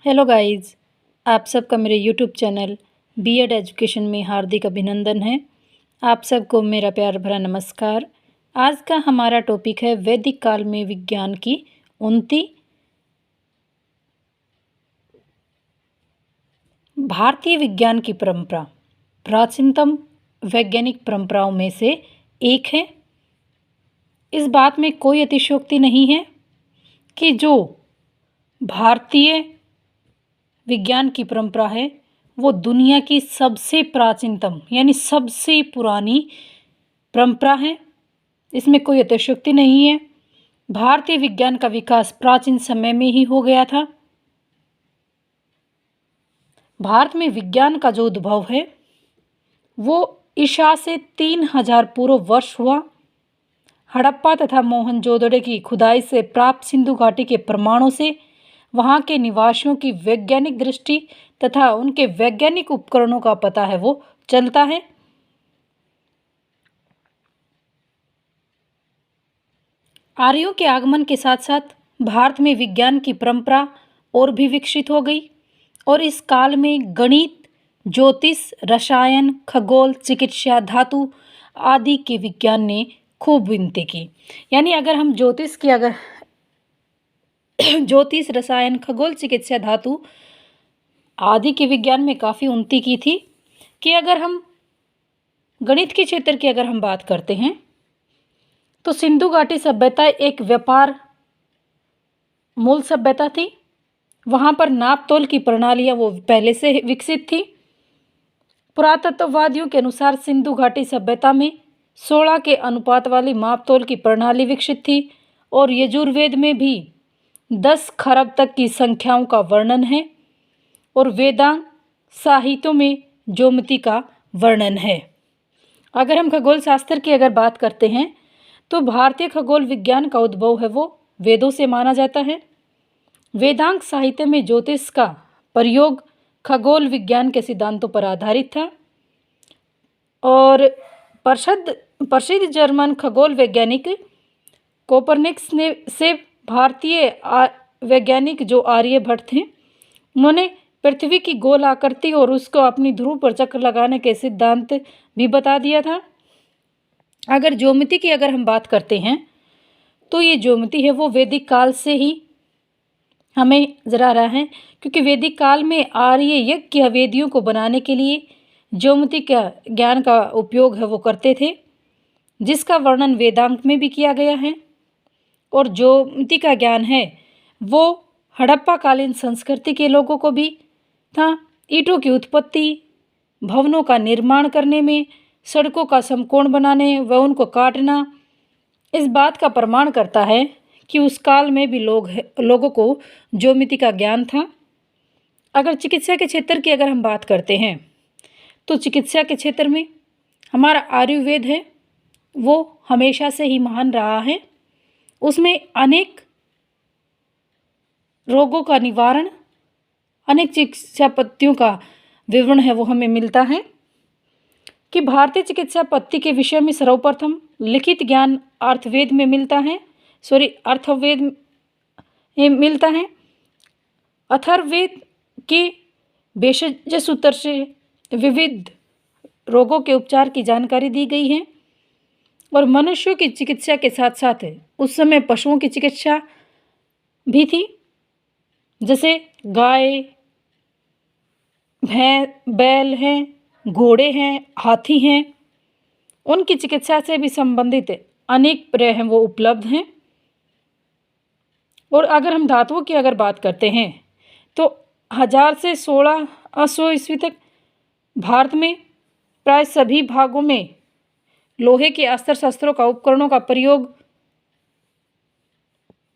Hello guys, आप सबका मेरे यूट्यूब चैनल बीएड एजुकेशन में हार्दिक अभिनंदन है। आप सबको मेरा प्यार भरा नमस्कार। आज का हमारा टॉपिक है वैदिक काल में विज्ञान की उन्नति। भारतीय विज्ञान की परंपरा प्राचीनतम वैज्ञानिक परंपराओं में से एक है। इस बात में कोई अतिशयोक्ति नहीं है कि जो भारतीय विज्ञान की परंपरा है वो दुनिया की सबसे प्राचीनतम यानी सबसे पुरानी परंपरा है। इसमें कोई अतिशयोक्ति नहीं है। भारतीय विज्ञान का विकास प्राचीन समय में ही हो गया था। भारत में विज्ञान का जो उद्भव है वो ईसा से 3000 पूर्व वर्ष हुआ। हड़प्पा तथा मोहनजोदड़ो की खुदाई से प्राप्त सिंधु घाटी के प्रमाणों से वहाँ के निवासियों की वैज्ञानिक दृष्टि तथा उनके वैज्ञानिक उपकरणों का पता है वो चलता है। आर्यों के आगमन के साथ साथ भारत में विज्ञान की परंपरा और भी विकसित हो गई और इस काल में गणित, ज्योतिष, रसायन, खगोल, चिकित्सा, धातु आदि के विज्ञान ने खूब उन्नति की। यानी अगर हम ज्योतिष, रसायन, खगोल, चिकित्सा, धातु आदि के विज्ञान में काफ़ी उन्नति की थी कि अगर हम गणित के क्षेत्र की अगर हम बात करते हैं तो सिंधु घाटी सभ्यता एक व्यापार मूल सभ्यता थी। वहाँ पर नाप तोल की प्रणालियाँ वो पहले से विकसित थी। पुरातत्ववादियों के अनुसार सिंधु घाटी सभ्यता में 16 के अनुपात वाली माप तोल की प्रणाली विकसित थी और यजुर्वेद में भी 10 खरब तक की संख्याओं का वर्णन है और वेदांग साहित्यों में ज्योमिति का वर्णन है। अगर हम खगोल शास्त्र की अगर बात करते हैं तो भारतीय खगोल विज्ञान का उद्भव है वो वेदों से माना जाता है। वेदांग साहित्य में ज्योतिष का प्रयोग खगोल विज्ञान के सिद्धांतों पर आधारित था और प्रसिद्ध जर्मन खगोल वैज्ञानिक कोपरनिकस ने से भारतीय वैज्ञानिक जो आर्यभट्ट थे उन्होंने पृथ्वी की गोल आकृति और उसको अपनी ध्रुव पर चक्र लगाने के सिद्धांत भी बता दिया था। अगर ज्योमिति की अगर हम बात करते हैं तो ये ज्योमिति है वो वैदिक काल से ही हमें जरा रहा है, क्योंकि वैदिक काल में आर्य यज्ञ वेदियों को बनाने के लिए ज्योमिति का ज्ञान का उपयोग है वो करते थे, जिसका वर्णन वेदांग में भी किया गया है। और ज्योमिति का ज्ञान है वो हड़प्पा कालीन संस्कृति के लोगों को भी था। ईंटों की उत्पत्ति, भवनों का निर्माण करने में, सड़कों का समकोण बनाने व उनको काटना इस बात का प्रमाण करता है कि उस काल में भी लोगों को ज्योमिति का ज्ञान था। अगर चिकित्सा के क्षेत्र की अगर हम बात करते हैं तो चिकित्सा के क्षेत्र में हमारा आयुर्वेद है वो हमेशा से ही महान रहा है। उसमें अनेक रोगों का निवारण, अनेक चिकित्सा पद्धतियों का विवरण है वो हमें मिलता है कि भारतीय चिकित्सा पद्धति के विषय में सर्वप्रथम लिखित ज्ञान अर्थवेद में मिलता है। अर्थवेद में मिलता है। अथर्ववेद के भेषज सूत्र से विविध रोगों के उपचार की जानकारी दी गई है और मनुष्यों की चिकित्सा के साथ साथ उस समय पशुओं की चिकित्सा भी थी, जैसे गाय, भैंस, बैल हैं, घोड़े हैं, हाथी हैं, उनकी चिकित्सा से भी संबंधित अनेक पर्याय हैं वो उपलब्ध हैं। और अगर हम धातुओं की अगर बात करते हैं तो 1000 से 1600 ईस्वी तक भारत में प्राय सभी भागों में लोहे के अस्त्र शस्त्रों का उपकरणों का प्रयोग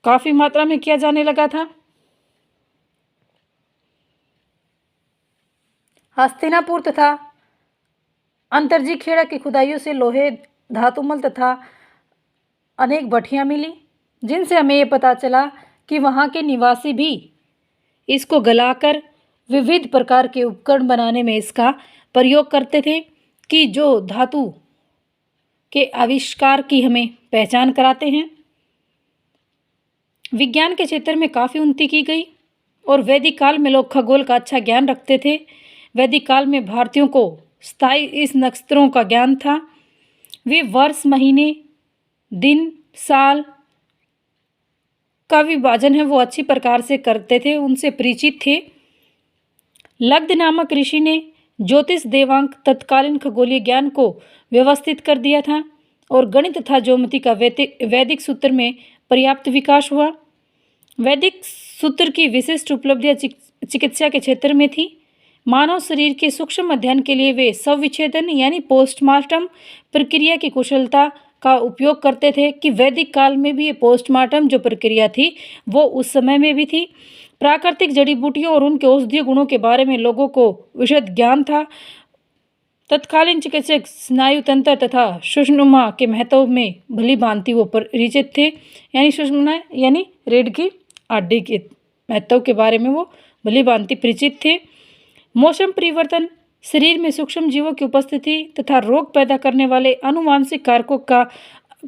काफ़ी मात्रा में किया जाने लगा था। हस्तिनापुर तथा अंतरजी खेड़ा की खुदाइयों से लोहे, धातुमल तथा अनेक भट्टियाँ मिली, जिनसे हमें ये पता चला कि वहाँ के निवासी भी इसको गलाकर विविध प्रकार के उपकरण बनाने में इसका प्रयोग करते थे कि जो धातु के आविष्कार की हमें पहचान कराते हैं। विज्ञान के क्षेत्र में काफ़ी उन्नति की गई और वैदिक काल में लोग खगोल का अच्छा ज्ञान रखते थे। वैदिक काल में भारतीयों को स्थायी इस नक्षत्रों का ज्ञान था। वे वर्ष, महीने, दिन, साल का विभाजन है वो अच्छी प्रकार से करते थे, उनसे परिचित थे। लग्ध नामक ऋषि ने ज्योतिष, देवांक, तत्कालीन खगोलीय ज्ञान को व्यवस्थित कर दिया था और गणित तथा ज्योमिति का वैदिक सूत्र में पर्याप्त विकास हुआ। वैदिक सूत्र की विशिष्ट उपलब्धियां चिकित्सा के क्षेत्र में थी। मानव शरीर के सूक्ष्म अध्ययन के लिए वे शवविच्छेदन यानी पोस्टमार्टम प्रक्रिया की कुशलता का उपयोग करते थे कि वैदिक काल में भी ये पोस्टमार्टम जो प्रक्रिया थी वो उस समय में भी थी। प्राकृतिक जड़ी बूटियों और उनके औषधीय गुणों के बारे में लोगों को विशद ज्ञान था। तत्कालीन चिकित्सक स्नायु तंत्र तथा सुषुम्ना के महत्व में भली भांति वो परिचित थे, यानी सुषुम्ना यानी रीढ़ की हड्डी के महत्व के बारे में वो भली भांति परिचित थे। मौसम परिवर्तन, शरीर में सूक्ष्म जीवों की उपस्थिति तथा रोग पैदा करने वाले आनुवांशिक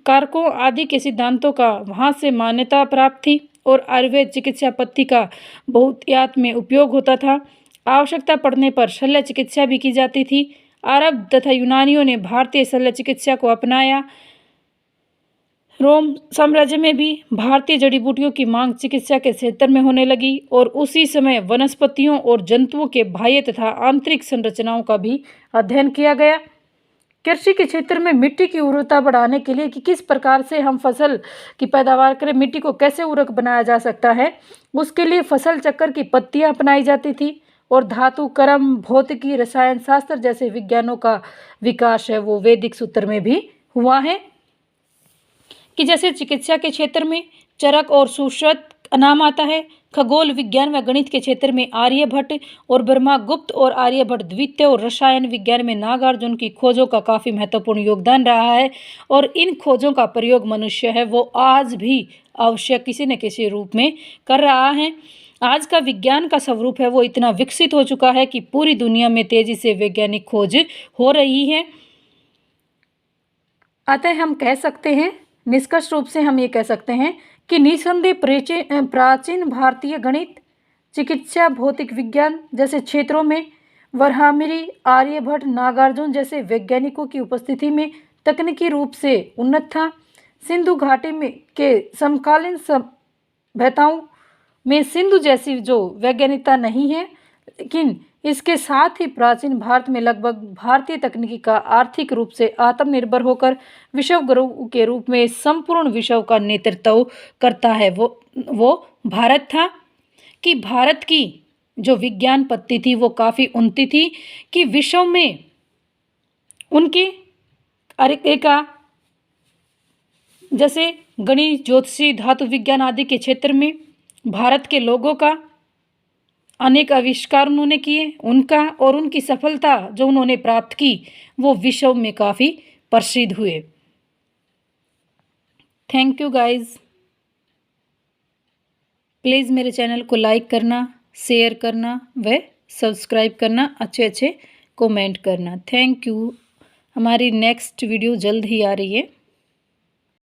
कारकों आदि के सिद्धांतों का वहाँ से मान्यता प्राप्त थी और आयुर्वेद चिकित्सा पद्धति का बहुतायत में उपयोग होता था। आवश्यकता पड़ने पर शल्य चिकित्सा भी की जाती थी। अरब तथा यूनानियों ने भारतीय शल्य चिकित्सा को अपनाया। रोम साम्राज्य में भी भारतीय जड़ी बूटियों की मांग चिकित्सा के क्षेत्र में होने लगी और उसी समय वनस्पतियों और जंतुओं के बाह्य तथा आंतरिक संरचनाओं का भी अध्ययन किया गया। कृषि के क्षेत्र में मिट्टी की उर्वरता बढ़ाने के लिए कि किस प्रकार से हम फसल की पैदावार करें, मिट्टी को कैसे उर्वरक बनाया जा सकता है, उसके लिए फसल चक्र की पद्धतियाँ अपनाई जाती थी और धातु, कर्म, भौतिकी, रसायन शास्त्र जैसे विज्ञानों का विकास है वो वैदिक सूत्र में भी हुआ है। कि जैसे चिकित्सा के क्षेत्र में चरक और सुश्रुत नाम आता है। खगोल विज्ञान व गणित के क्षेत्र में आर्यभट्ट और ब्रह्मगुप्त और आर्यभट्ट द्वितीय और रसायन विज्ञान में नागार्जुन की खोजों का काफ़ी महत्वपूर्ण योगदान रहा है और इन खोजों का प्रयोग मनुष्य है वो आज भी आवश्यक किसी न किसी रूप में कर रहा है। आज का विज्ञान का स्वरूप है वो इतना विकसित हो चुका है कि पूरी दुनिया में तेजी से वैज्ञानिक खोज हो रही है। अतः हम कह सकते हैं, निष्कर्ष रूप से हम ये कह सकते हैं कि निसंदेह प्राचीन भारतीय गणित, चिकित्सा, भौतिक विज्ञान जैसे क्षेत्रों में वरहामिरी, आर्यभट्ट, नागार्जुन जैसे वैज्ञानिकों की उपस्थिति में तकनीकी रूप से उन्नत था। सिंधु घाटी में के समकालीन सभ्यताओं में सिंधु जैसी जो वैज्ञानिकता नहीं है, लेकिन इसके साथ ही प्राचीन भारत में लगभग भारतीय तकनीकी का आर्थिक रूप से आत्मनिर्भर होकर विश्व गुरु के रूप में संपूर्ण विश्व का नेतृत्व करता है वो भारत था। कि भारत की जो विज्ञान पद्धति थी वो काफ़ी उन्नति थी कि विश्व में उनकी का जैसे गणित, ज्योतिषी, धातु विज्ञान आदि के क्षेत्र में भारत के लोगों का अनेक आविष्कार उन्होंने किए, उनका और उनकी सफलता जो उन्होंने प्राप्त की वो विश्व में काफ़ी प्रसिद्ध हुए। Thank you guys. प्लीज़ मेरे चैनल को लाइक करना, शेयर करना व सब्सक्राइब करना, अच्छे कमेंट करना। Thank you. हमारी नेक्स्ट वीडियो जल्द ही आ रही है।